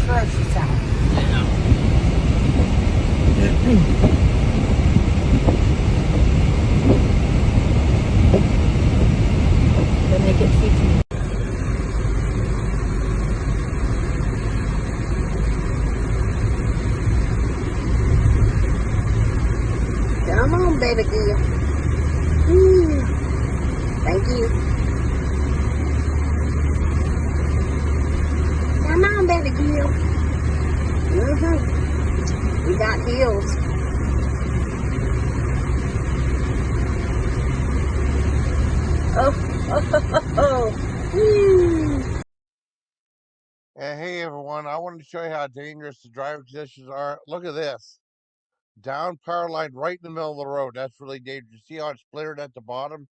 slush is out. They make it see. Come on, baby girl. Thank you. Come on, baby girl. We got heels. Hey everyone, I wanted to show you how dangerous the driving conditions are. Look at this. Down power line right in the middle of the road. That's really dangerous. See how it's splintered at the bottom?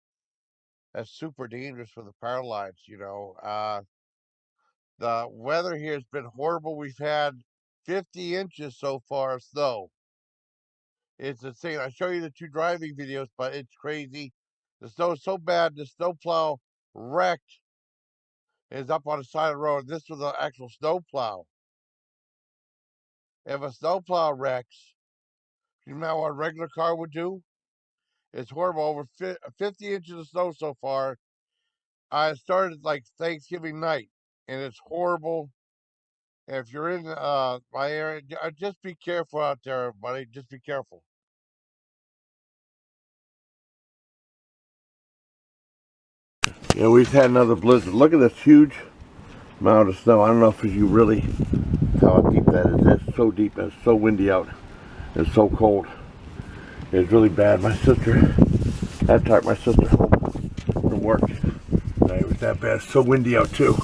That's super dangerous for the power lines, you know. The weather here has been horrible. We've had 50 inches so far of snow. It's insane. I show you the two driving videos, but it's crazy. The snow is so bad, the snowplow wrecked is up on the side of the road. This was an actual snowplow. If a snowplow wrecks, you know what a regular car would do? It's horrible. Over 50 inches of snow so far. I started like Thanksgiving night, and it's horrible. If you're in my area, just be careful out there, everybody. Just be careful. Yeah, we've had another blizzard. Look at this huge amount of snow. I don't know if you really how deep that is. That's so deep and it's so windy out. It's so cold. It's really bad. My sister, I had to talk my sister home from work. It was that bad. It's so windy out too.